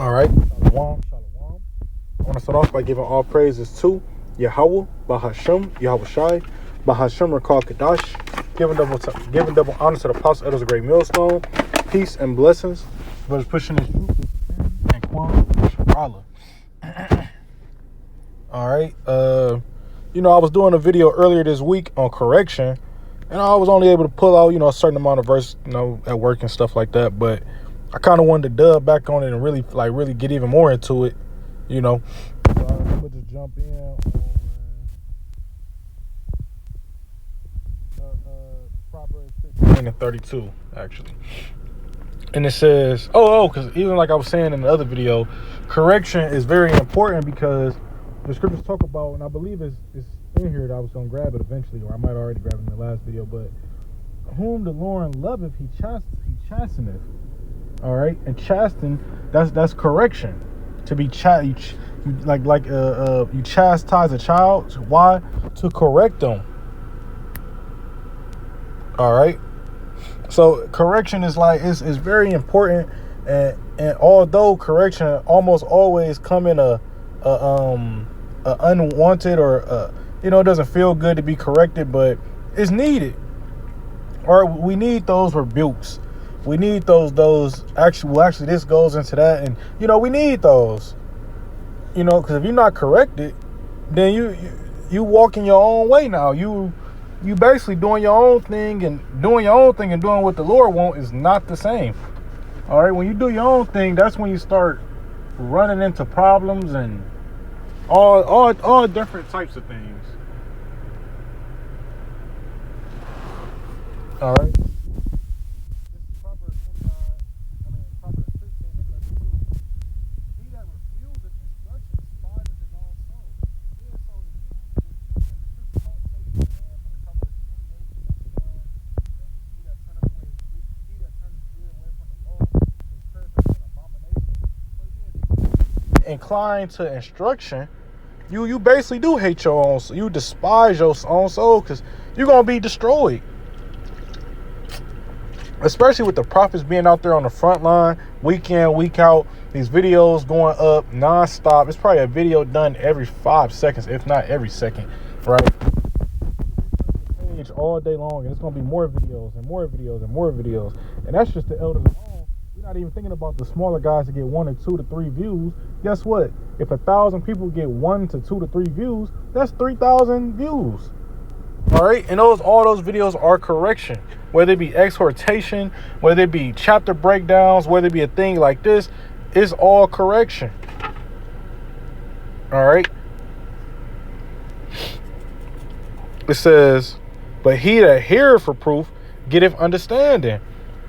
All right. Shalom, shalom. I want to start off by giving all praises to Yahweh, Bahashem, Yahweh Shai, Bahashem Rakal Kadash, giving double honor to the apostle elders of Great Millstone, peace and blessings. Brothers pushing this truth and Quan Sharala. All right. I was doing a video earlier this week on correction, and I was only able to pull out, a certain amount of verse, at work and stuff like that. But I kind of wanted to dub back on it and really get even more into it, So I'm going to just jump in on Proverbs 15 and 32, actually. And it says, because even like I was saying in the other video, correction is very important because the scriptures talk about, and I believe it's in here that I was going to grab it eventually, or I might already grab it in the last video, but whom the Lord loveth, he chasteneth. All right, and chasten, that's correction. To be you chastise a child. Why? To correct them. All right. So correction is is very important, and although correction almost always come in a unwanted or it doesn't feel good to be corrected, but it's needed. Or we need those rebukes. We need those actually this goes into that, and we need those. Because if you're not corrected, then you walking your own way now. You basically doing your own thing, and doing what the Lord wants is not the same. All right, when you do your own thing, that's when you start running into problems and all different types of things. All right. Inclined to instruction, you basically do hate your own, you despise your own soul, because you're gonna be destroyed. Especially with the prophets being out there on the front line, week in, week out, these videos going up non-stop. It's probably a video done every 5 seconds, if not every second, right? All day long, and it's gonna be more videos and more videos and more videos, and that's just the elders alone. We're not even thinking about the smaller guys that get 1 or 2 to 3 views. Guess what? If 1,000 people get 1 to 2 to 3 views, that's 3,000 views. All right, and all those videos are correction, whether it be exhortation, whether it be chapter breakdowns, whether it be a thing like this, it's all correction. All right. It says, but he that heareth reproof getteth understanding.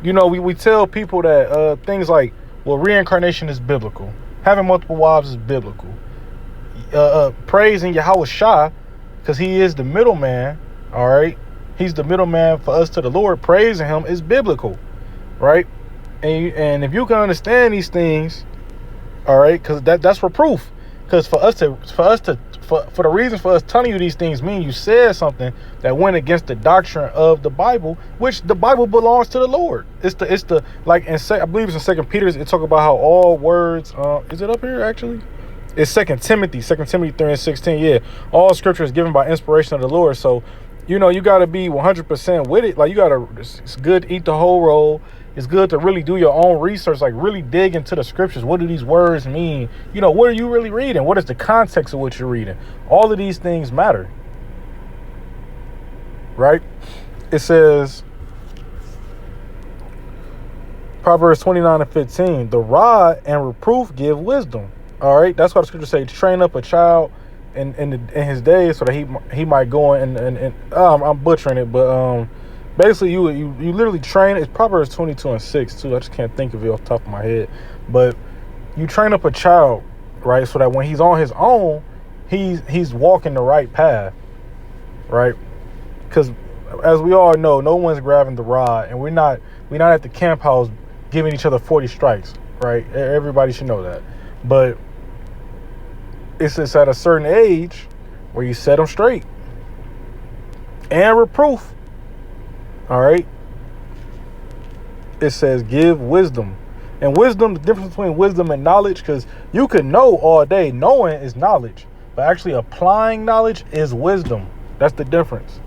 We tell people that things like, well, reincarnation is biblical. Having multiple wives is biblical. Praising Yahweh Shai, because he is the middleman, all right? He's the middleman for us to the Lord. Praising him is biblical, right? And if you can understand these things, all right, because that's reproof. Because for the reason for us telling you these things mean you said something that went against the doctrine of the Bible, which the Bible belongs to the Lord. It's the like I believe it's in 2 Peter. It talk about how all words. Is it up here actually? It's 2 Timothy 3 and 16. Yeah, all scripture is given by inspiration of the Lord. So, you got to be 100% with it. Like it's good to eat the whole roll. It's good to really do your own research, like really dig into the scriptures. What do these words mean? What are you really reading? What is the context of what you're reading? All of these things matter, right? It says, Proverbs 29 and 15, the rod and reproof give wisdom. All right, that's why the scripture says, train up a child in his days so that he might go and I'm butchering it, but basically, you literally train. It's Proverbs 22 and 6 too. I just can't think of it off the top of my head. But you train up a child, right, so that when he's on his own, he's walking the right path, right? Because as we all know, no one's grabbing the rod, and we're not at the camp house giving each other 40 strikes, right? Everybody should know that. But it's at a certain age where you set them straight and reproof. All right. It says, give wisdom. And wisdom, the difference between wisdom and knowledge, because you can know all day. Knowing is knowledge. But actually applying knowledge is wisdom. That's the difference.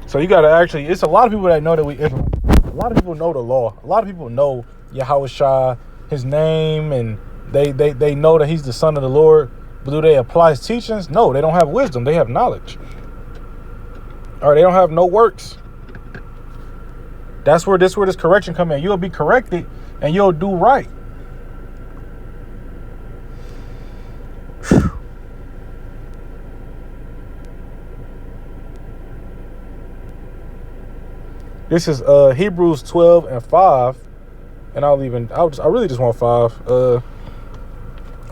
So you got to actually, it's a lot of people that know that a lot of people know the law. A lot of people know Yahweh Shah, his name, and they know that he's the son of the Lord. But do they apply his teachings? No, they don't have wisdom. They have knowledge. Or they don't have no works. That's where this correction come in. You'll be corrected and you'll do right. This is Hebrews 12:5, and I really just want 5.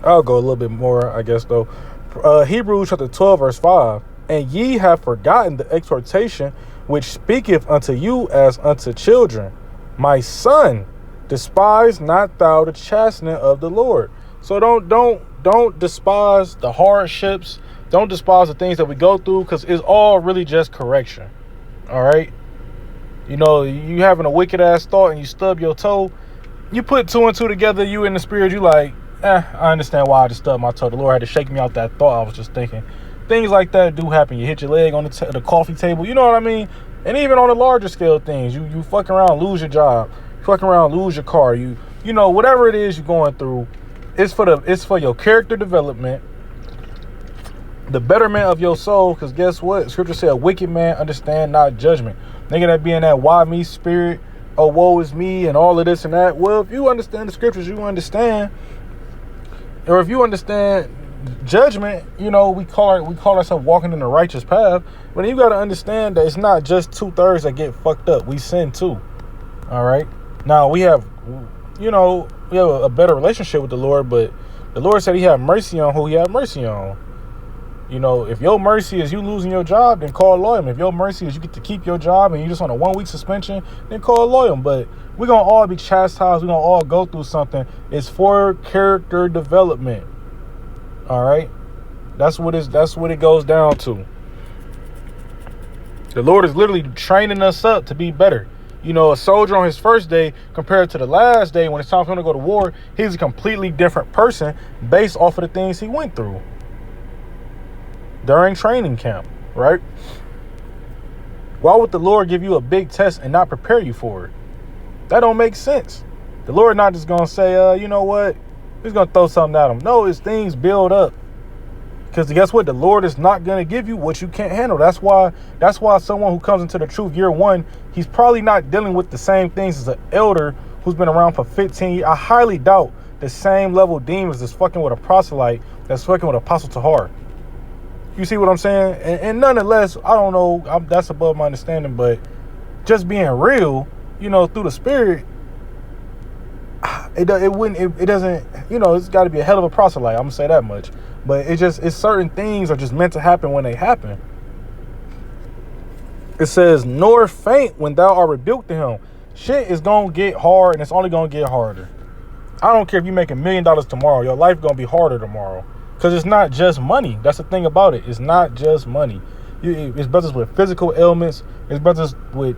I'll go a little bit more, I guess, though. Hebrews chapter 12, verse 5. And ye have forgotten the exhortation which speaketh unto you as unto children. My son, despise not thou the chastening of the Lord. So don't despise the hardships. Don't despise the things that we go through, because it's all really just correction. All right? You know, you having a wicked ass thought and you stub your toe. You put 2 and 2 together, you in the spirit, you like, I understand why I just stubbed my toe. The Lord had to shake me out that thought I was just thinking. Things like that do happen. You hit your leg on the coffee table. You know what I mean? And even on the larger scale things, you fucking around, lose your job. You fucking around, lose your car. You know, whatever it is you're going through, it's for your character development, the betterment of your soul. Because guess what? Scripture said, a wicked man understand not judgment. Nigga that be in that why me spirit, oh woe is me, and all of this and that. Well, if you understand the scriptures, you understand. Or if you understand judgment, you know, we call ourselves walking in the righteous path. But you got to understand that it's not just 2/3 that get fucked up. We sin too. All right. Now we have a better relationship with the Lord, but the Lord said he had mercy on who he had mercy on. You know, if your mercy is you losing your job, then call a lawyer. If your mercy is you get to keep your job and you just on a 1-week suspension, then call a lawyer. But we're going to all be chastised. We're going to all go through something. It's for character development. All right. That's what it goes down to. The Lord is literally training us up to be better. You know, a soldier on his first day compared to the last day when it's time for him to go to war, he's a completely different person based off of the things he went through during training camp, right? Why would the Lord give you a big test and not prepare you for it? That don't make sense. The Lord not just gonna say, you know what? He's gonna throw something at him. No, it's things build up. Because guess what? The Lord is not gonna give you what you can't handle. That's why someone who comes into the truth year 1, he's probably not dealing with the same things as an elder who's been around for 15 years. I highly doubt the same level demons that's fucking with a proselyte that's fucking with Apostle Tahar. You see what I'm saying? And nonetheless, I don't know. That's above my understanding. But just being real, you know, through the spirit, it doesn't. You know, it's got to be a hell of a proselyte. I'm gonna say that much. But it's certain things are just meant to happen when they happen. It says, "Nor faint when thou art rebuked to him." Shit is gonna get hard, and it's only gonna get harder. I don't care if you make $1 million tomorrow. Your life gonna be harder tomorrow. Because it's not just money. That's the thing about it. It's not just money. It's brothers with physical ailments. It's brothers with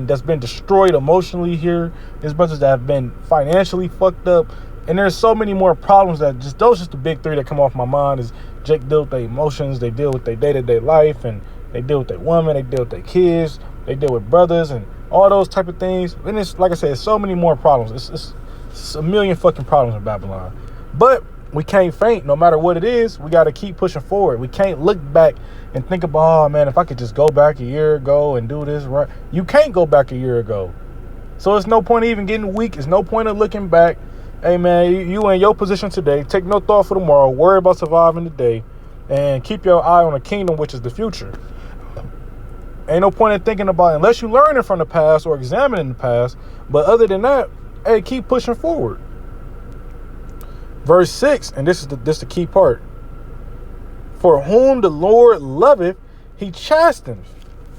that's been destroyed emotionally here. It's brothers that have been financially fucked up. And there's so many more problems that those the big 3 that come off my mind is Jake deal with their emotions. They deal with their day-to-day life. And they deal with their woman. They deal with their kids. They deal with brothers and all those type of things. And it's, like I said, it's so many more problems. It's a million fucking problems in Babylon. But we can't faint no matter what it is. We got to keep pushing forward. We can't look back and think about, oh man, if I could just go back a year ago and do this right. You can't go back a year ago. So it's no point even getting weak. It's no point of looking back. Hey man, you in your position today. Take no thought for tomorrow. Worry about surviving today. And keep your eye on the kingdom, which is the future. Ain't no point in thinking about it unless you learning from the past or examining the past. But other than that, hey, keep pushing forward. Verse 6, and this is the key part. For whom the Lord loveth, he chastens.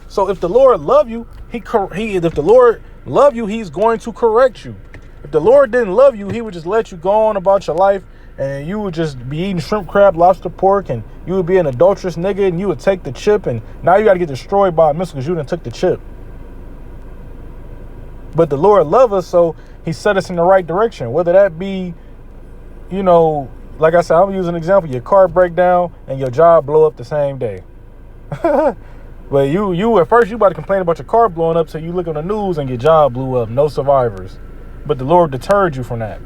So if the Lord love you, if the Lord love you, he's going to correct you. If the Lord didn't love you, he would just let you go on about your life, and you would just be eating shrimp, crab, lobster, pork, and you would be an adulterous nigga, and you would take the chip, and now you got to get destroyed by a missile because you done took the chip. But the Lord loves us, so he set us in the right direction. Whether that be, like I said, I'm using an example. Your car break down and your job blow up the same day. But you at first, you about to complain about your car blowing up, so you look on the news and your job blew up. No survivors. But the Lord deterred you from that.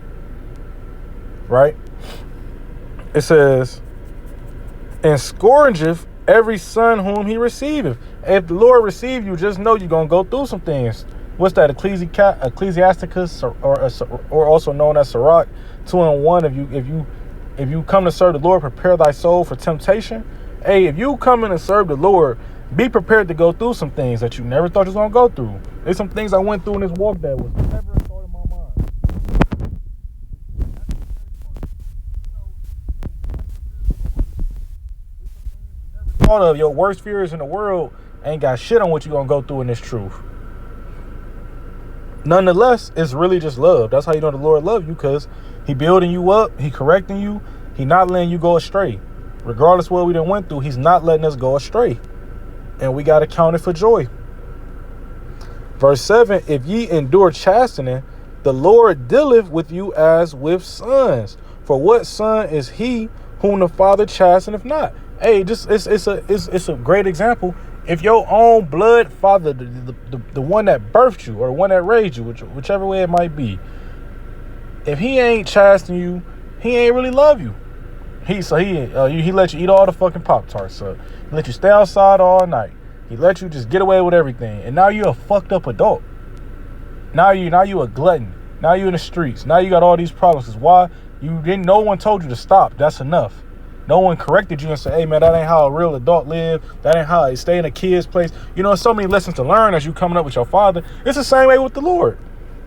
Right? It says, and scourgeth every son whom he receiveth. If the Lord receive you, just know you're going to go through some things. What's that? Ecclesiasticus, or also known as Sirach 2:1. If you come to serve the Lord, prepare thy soul for temptation. Hey, if you come in and serve the Lord, be prepared to go through some things that you never thought you was going to go through. There's some things I went through in this walk that was never a thought in my mind. Thought of your worst fears in the world ain't got shit on what you going to go through in this truth. Nonetheless, it's really just love. That's how you know the Lord loves you, because he building you up, he correcting you, he not letting you go astray. Regardless of what we done went through, he's not letting us go astray. And we got to count it for joy. Verse 7, if ye endure chastening, the Lord dealeth with you as with sons. For what son is he whom the Father chasteneth not? Hey, it's a great example. If your own blood father, the one that birthed you or the one that raised you, whichever way it might be, if he ain't chastening you, he ain't really love you. He let you eat all the fucking Pop-Tarts. So he let you stay outside all night. He let you just get away with everything. And now you're a fucked up adult. Now you a glutton. Now you in the streets. Now you got all these problems. Cause why? No one told you to stop. That's enough. No one corrected you and said, hey man, that ain't how a real adult live. That ain't how it stay in a kid's place. So many lessons to learn as you coming up with your father. It's the same way with the Lord.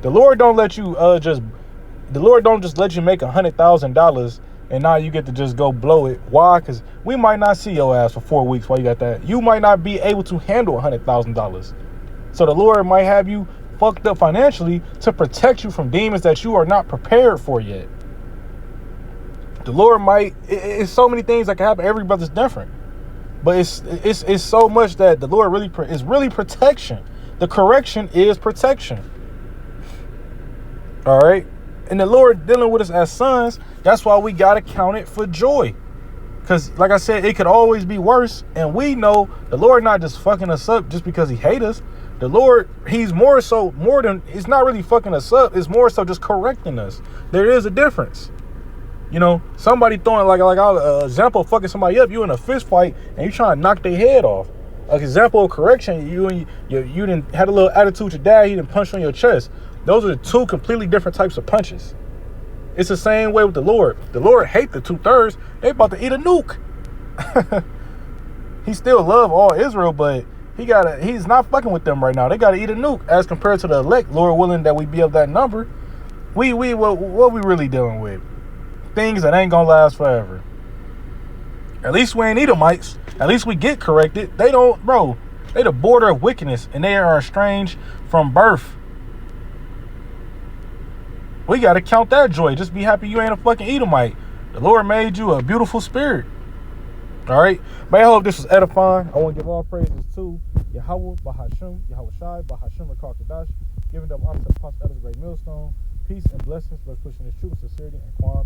The Lord don't let you the Lord don't just let you make $100,000 and now you get to just go blow it. Why? Because we might not see your ass for 4 weeks while you got that. You might not be able to handle $100,000. So the Lord might have you fucked up financially to protect you from demons that you are not prepared for yet. The Lord it's so many things that can happen. Every brother's different. But it's so much that the Lord is really protection. The correction is protection. All right? And the Lord dealing with us as sons, that's why we got to count it for joy. Because, like I said, it could always be worse. And we know the Lord not just fucking us up just because he hates us. The Lord, he's more than, it's not really fucking us up. It's more so just correcting us. There is a difference. Somebody throwing like an example of fucking somebody up, you in a fist fight and you trying to knock their head off. An example of correction, you didn't had a little attitude with your dad, he didn't punch you on your chest. Those are the two completely different types of punches. It's the same way with the Lord. The Lord hate the 2/3. They about to eat a nuke. He still love all Israel, but he's not fucking with them right now. They gotta eat a nuke as compared to the elect. Lord willing that we be of that number. What we really dealing with? Things that ain't gonna last forever. At least we ain't Edomites. At least we get corrected. They don't, bro. They the border of wickedness, and they are estranged from birth. We got to count that joy. Just be happy you ain't a fucking Edomite. The Lord made you a beautiful spirit. All right? But I hope this was edifying. I want to give all praises to Yahweh, Bahashim, Yahweh Shai, Bahashim, Rakar Kadash, giving them honor to the Apostle Elder's Great Millstone. Peace and blessings. Let's push in this truth, sincerity, and Kwam.